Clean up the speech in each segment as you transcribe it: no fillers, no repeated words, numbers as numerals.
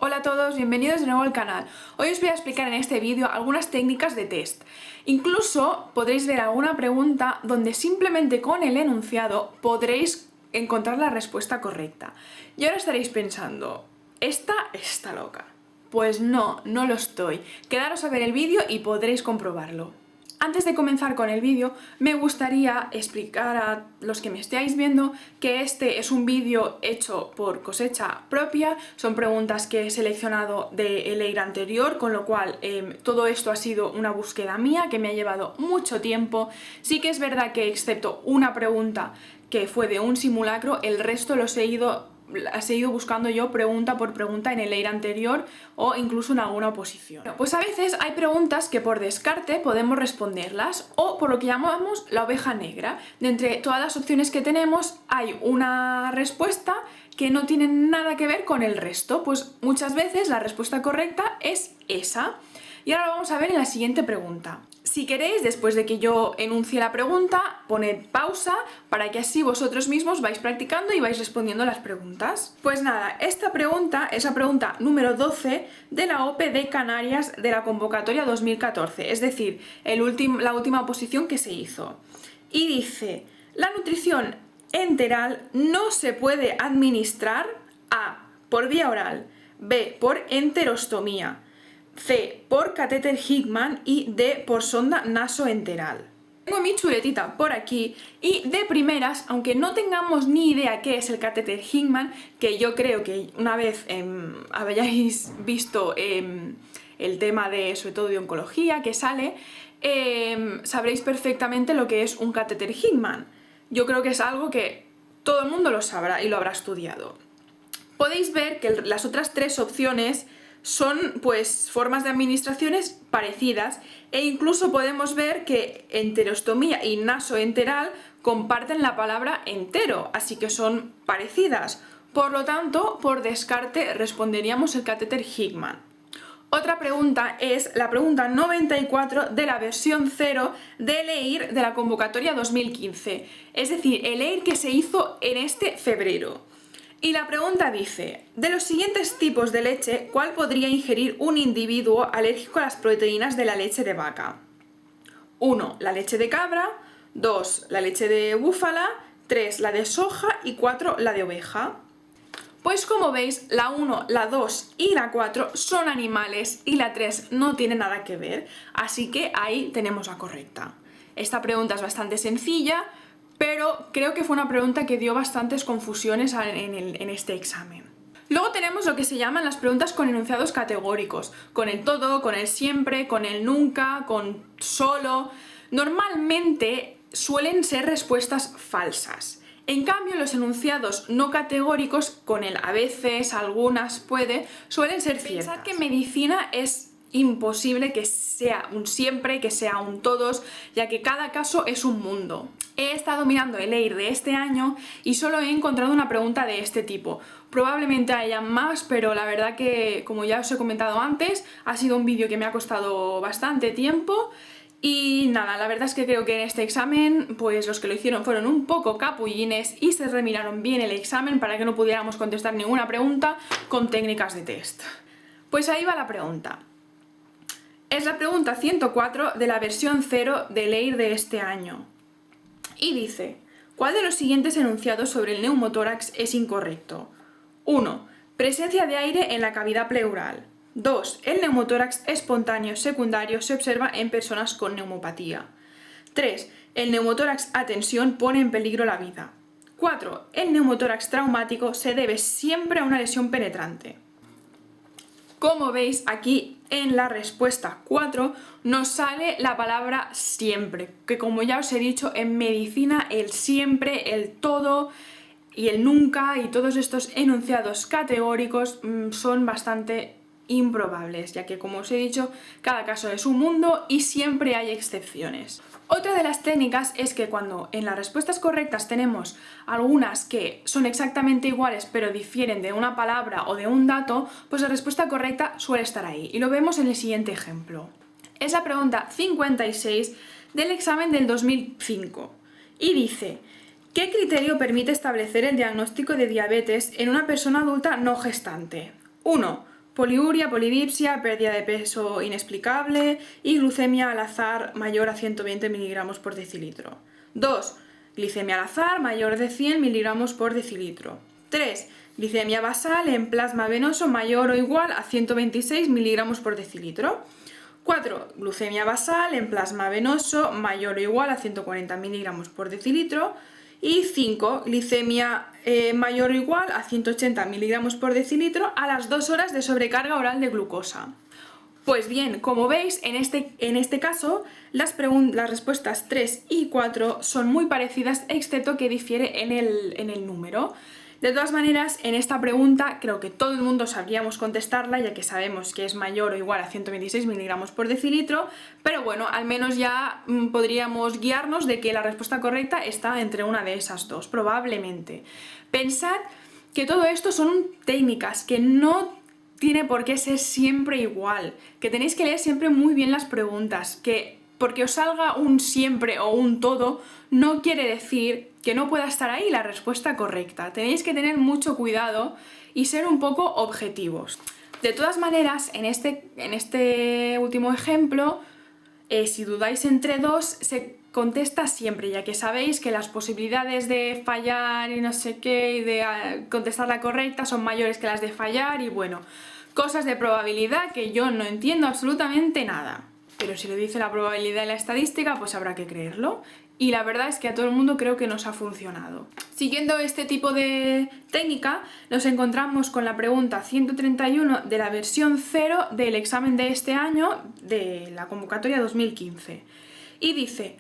Hola a todos, bienvenidos de nuevo al canal. Hoy os voy a explicar en este vídeo algunas técnicas de test. Incluso podréis ver alguna pregunta donde simplemente con el enunciado podréis encontrar la respuesta correcta. Y ahora estaréis pensando, ¿esta está loca? Pues no, no lo estoy. Quedaros a ver el vídeo y podréis comprobarlo. Antes de comenzar con el vídeo, me gustaría explicar a los que me estéis viendo que este es un vídeo hecho por cosecha propia, son preguntas que he seleccionado del EIR anterior, con lo cual todo esto ha sido una búsqueda mía que me ha llevado mucho tiempo. Sí que es verdad que excepto una pregunta que fue de un simulacro, el resto los he ido buscando yo pregunta por pregunta en el EIR anterior o incluso en alguna oposición. Pues a veces hay preguntas que por descarte podemos responderlas o por lo que llamamos la oveja negra. De entre todas las opciones que tenemos hay una respuesta que no tiene nada que ver con el resto, pues muchas veces la respuesta correcta es esa. Y ahora lo vamos a ver en la siguiente pregunta. Si queréis, después de que yo enuncie la pregunta, poned pausa para que así vosotros mismos vais practicando y vais respondiendo las preguntas. Pues nada, esta pregunta es la pregunta número 12 de la OPE de Canarias de la convocatoria 2014, es decir, la última oposición que se hizo. Y dice, la nutrición enteral no se puede administrar A, por vía oral, B, por enterostomía, C, por catéter Hickman y D, por sonda nasoenteral. Tengo mi chuletita por aquí y de primeras, aunque no tengamos ni idea qué es el catéter Hickman, que yo creo que una vez habéis visto el tema de, sobre todo de oncología, que sale, sabréis perfectamente lo que es un catéter Hickman. Yo creo que es algo que todo el mundo lo sabrá y lo habrá estudiado. Podéis ver que las otras tres opciones son pues formas de administraciones parecidas e incluso podemos ver que enterostomía y nasoenteral comparten la palabra entero, así que son parecidas. Por lo tanto, por descarte responderíamos el catéter Hickman. Otra pregunta es la pregunta 94 de la versión 0 del EIR de la convocatoria 2015, es decir, el EIR que se hizo en este febrero. Y la pregunta dice, de los siguientes tipos de leche, ¿cuál podría ingerir un individuo alérgico a las proteínas de la leche de vaca? 1. La leche de cabra, 2. La leche de búfala, 3. La de soja y 4. La de oveja. Pues como veis, la 1, la 2 y la 4 son animales y la 3 no tiene nada que ver, así que ahí tenemos la correcta. Esta pregunta es bastante sencilla, pero creo que fue una pregunta que dio bastantes confusiones en este examen. Luego tenemos lo que se llaman las preguntas con enunciados categóricos, con el todo, con el siempre, con el nunca, con solo. Normalmente suelen ser respuestas falsas. En cambio, los enunciados no categóricos, con el a veces, algunas, puede, suelen ser ciertas. Pensad que en medicina es imposible que sea un siempre, que sea un todos, ya que cada caso es un mundo. He estado mirando el EIR de este año y solo he encontrado una pregunta de este tipo. Probablemente haya más, pero la verdad que, como ya os he comentado antes, ha sido un vídeo que me ha costado bastante tiempo. Y nada, la verdad es que creo que en este examen, pues los que lo hicieron fueron un poco capullines y se remiraron bien el examen para que no pudiéramos contestar ninguna pregunta con técnicas de test. Pues ahí va la pregunta. Es la pregunta 104 de la versión 0 del EIR de este año. Y dice, ¿cuál de los siguientes enunciados sobre el neumotórax es incorrecto? 1. Presencia de aire en la cavidad pleural. 2. El neumotórax espontáneo secundario se observa en personas con neumopatía. 3. El neumotórax a tensión pone en peligro la vida. 4. El neumotórax traumático se debe siempre a una lesión penetrante. Como veis aquí en la respuesta 4 nos sale la palabra siempre, que como ya os he dicho, en medicina el siempre, el todo y el nunca y todos estos enunciados categóricos son bastante improbables, ya que como os he dicho, cada caso es un mundo y siempre hay excepciones. Otra de las técnicas es que cuando en las respuestas correctas tenemos algunas que son exactamente iguales pero difieren de una palabra o de un dato, pues la respuesta correcta suele estar ahí. Y lo vemos en el siguiente ejemplo. Es la pregunta 56 del examen del 2005 y dice, ¿qué criterio permite establecer el diagnóstico de diabetes en una persona adulta no gestante? 1. poliuria, polidipsia, pérdida de peso inexplicable y glucemia al azar mayor a 120 miligramos por decilitro. 2. Glicemia al azar mayor de 100 miligramos por decilitro. 3. Glicemia basal en plasma venoso mayor o igual a 126 miligramos por decilitro. 4. Glucemia basal en plasma venoso mayor o igual a 140 miligramos por decilitro. Y 5. Glicemia mayor o igual a 180 miligramos por decilitro a las 2 horas de sobrecarga oral de glucosa. Pues bien, como veis, en este caso, las respuestas 3 y 4 son muy parecidas, excepto que difiere en el número. De todas maneras, en esta pregunta creo que todo el mundo sabríamos contestarla, ya que sabemos que es mayor o igual a 126 miligramos por decilitro, pero bueno, al menos ya podríamos guiarnos de que la respuesta correcta está entre una de esas dos, probablemente. Pensad que todo esto son técnicas, que no tiene por qué ser siempre igual, que tenéis que leer siempre muy bien las preguntas, que porque os salga un siempre o un todo no quiere decir que no pueda estar ahí la respuesta correcta. Tenéis que tener mucho cuidado y ser un poco objetivos. De todas maneras, en este último ejemplo, si dudáis entre dos, se contesta siempre, ya que sabéis que las posibilidades de fallar y no sé qué, y de contestar la correcta son mayores que las de fallar, y bueno, cosas de probabilidad que yo no entiendo absolutamente nada. Pero si lo dice la probabilidad y la estadística, pues habrá que creerlo. Y la verdad es que a todo el mundo creo que nos ha funcionado. Siguiendo este tipo de técnica, nos encontramos con la pregunta 131 de la versión 0 del examen de este año, de la convocatoria 2015. Y dice: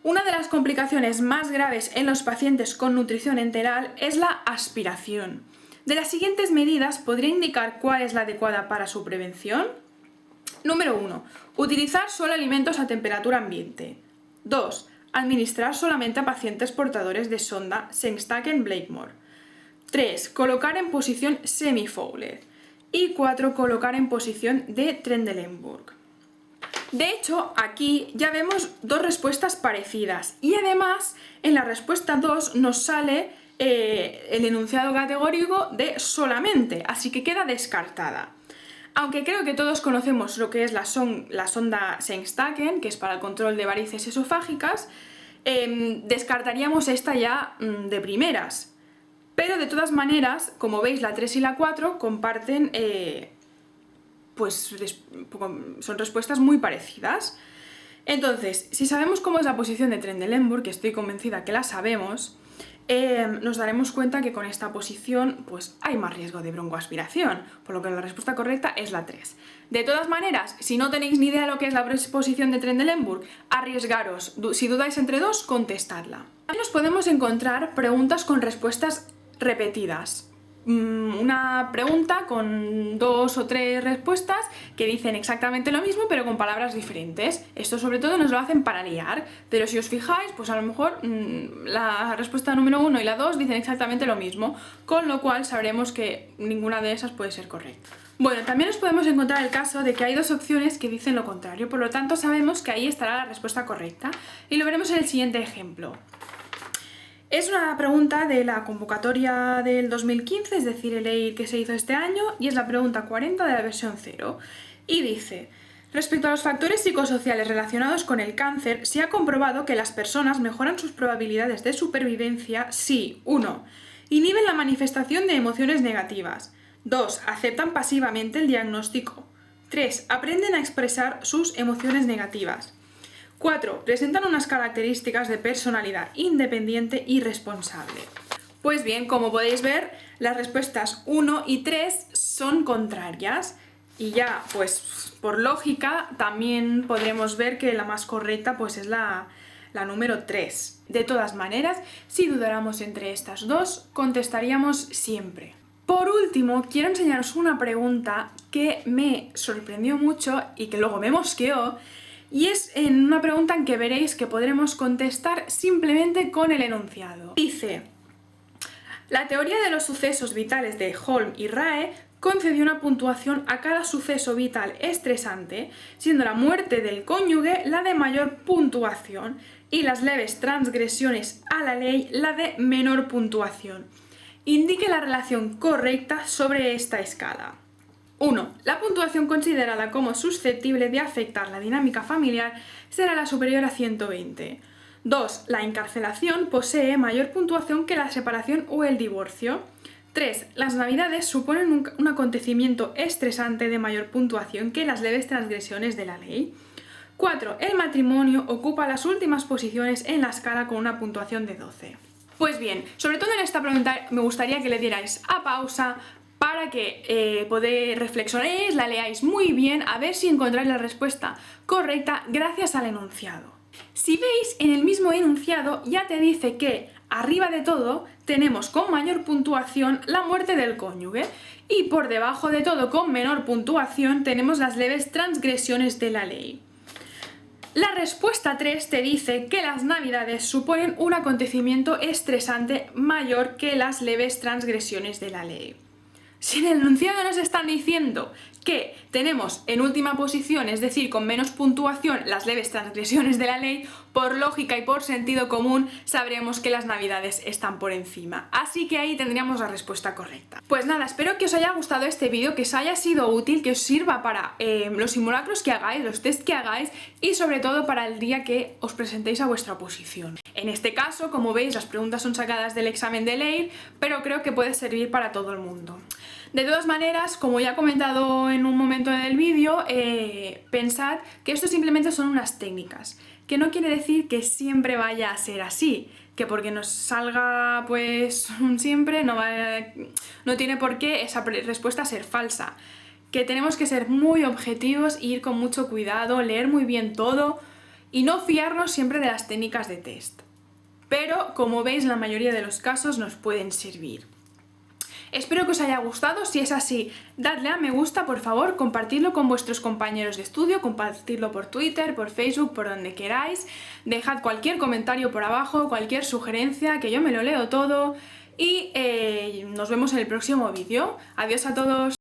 una de las complicaciones más graves en los pacientes con nutrición enteral es la aspiración. De las siguientes medidas, ¿podría indicar cuál es la adecuada para su prevención? Número 1. Utilizar solo alimentos a temperatura ambiente. 2. Administrar solamente a pacientes portadores de sonda Sengstaken-Blakemore. 3. Colocar en posición semi-Fowler. Y 4. Colocar en posición de Trendelenburg. De hecho, aquí ya vemos dos respuestas parecidas. Y además, en la respuesta 2 nos sale el enunciado categórico de solamente, así que queda descartada. Aunque creo que todos conocemos lo que es la sonda Sengstaken, que es para el control de varices esofágicas, descartaríamos esta ya de primeras. Pero de todas maneras, como veis, la 3 y la 4 comparten, son respuestas muy parecidas. Entonces, si sabemos cómo es la posición de Trendelenburg, que estoy convencida que la sabemos, nos daremos cuenta que con esta posición pues hay más riesgo de broncoaspiración, por lo que la respuesta correcta es la 3. De todas maneras, si no tenéis ni idea de lo que es la posición de Trendelenburg, arriesgaros. Si dudáis entre dos, contestadla. También nos podemos encontrar preguntas con respuestas repetidas. Una pregunta con 2 o 3 respuestas que dicen exactamente lo mismo pero con palabras diferentes. Esto sobre todo nos lo hacen para liar, pero si os fijáis, pues a lo mejor la respuesta número 1 y la 2 dicen exactamente lo mismo, con lo cual sabremos que ninguna de esas puede ser correcta. Bueno, también nos podemos encontrar el caso de que hay dos opciones que dicen lo contrario, por lo tanto sabemos que ahí estará la respuesta correcta y lo veremos en el siguiente ejemplo. Es una pregunta de la convocatoria del 2015, es decir, el EIR que se hizo este año, y es la pregunta 40 de la versión 0. Y dice: respecto a los factores psicosociales relacionados con el cáncer, se ha comprobado que las personas mejoran sus probabilidades de supervivencia si 1. Inhiben la manifestación de emociones negativas. 2. Aceptan pasivamente el diagnóstico. 3. Aprenden a expresar sus emociones negativas. 4. Presentan unas características de personalidad independiente y responsable. Pues bien, como podéis ver, las respuestas 1 y 3 son contrarias. Y ya, pues por lógica, también podremos ver que la más correcta pues es la número 3. De todas maneras, si dudáramos entre estas dos, contestaríamos siempre. Por último, quiero enseñaros una pregunta que me sorprendió mucho y que luego me mosqueó. Y es en una pregunta en que veréis que podremos contestar simplemente con el enunciado. Dice: la teoría de los sucesos vitales de Holm y Rae concedió una puntuación a cada suceso vital estresante, siendo la muerte del cónyuge la de mayor puntuación y las leves transgresiones a la ley la de menor puntuación. Indique la relación correcta sobre esta escala. 1. La puntuación considerada como susceptible de afectar la dinámica familiar será la superior a 120. 2. La encarcelación posee mayor puntuación que la separación o el divorcio. 3. Las navidades suponen un acontecimiento estresante de mayor puntuación que las leves transgresiones de la ley. 4. El matrimonio ocupa las últimas posiciones en la escala con una puntuación de 12. Pues bien, sobre todo en esta pregunta me gustaría que le dierais a pausa para que reflexionéis, la leáis muy bien, a ver si encontráis la respuesta correcta gracias al enunciado. Si veis, en el mismo enunciado ya te dice que arriba de todo tenemos con mayor puntuación la muerte del cónyuge y por debajo de todo con menor puntuación tenemos las leves transgresiones de la ley. La respuesta 3 te dice que las navidades suponen un acontecimiento estresante mayor que las leves transgresiones de la ley. Si en el enunciado nos están diciendo que tenemos en última posición, es decir, con menos puntuación, las leves transgresiones de la ley, por lógica y por sentido común sabremos que las navidades están por encima. Así que ahí tendríamos la respuesta correcta. Pues nada, espero que os haya gustado este vídeo, que os haya sido útil, que os sirva para los simulacros que hagáis, los test que hagáis y sobre todo para el día que os presentéis a vuestra oposición. En este caso, como veis, las preguntas son sacadas del examen de ley, pero creo que puede servir para todo el mundo. De todas maneras, como ya he comentado en un momento del vídeo, pensad que esto simplemente son unas técnicas, que no quiere decir que siempre vaya a ser así, que porque nos salga pues un siempre no tiene por qué esa respuesta ser falsa, que tenemos que ser muy objetivos e ir con mucho cuidado, leer muy bien todo y no fiarnos siempre de las técnicas de test. Pero, como veis, la mayoría de los casos nos pueden servir. Espero que os haya gustado, si es así, dadle a me gusta, por favor, compartidlo con vuestros compañeros de estudio, compartidlo por Twitter, por Facebook, por donde queráis, dejad cualquier comentario por abajo, cualquier sugerencia, que yo me lo leo todo y nos vemos en el próximo vídeo. Adiós a todos.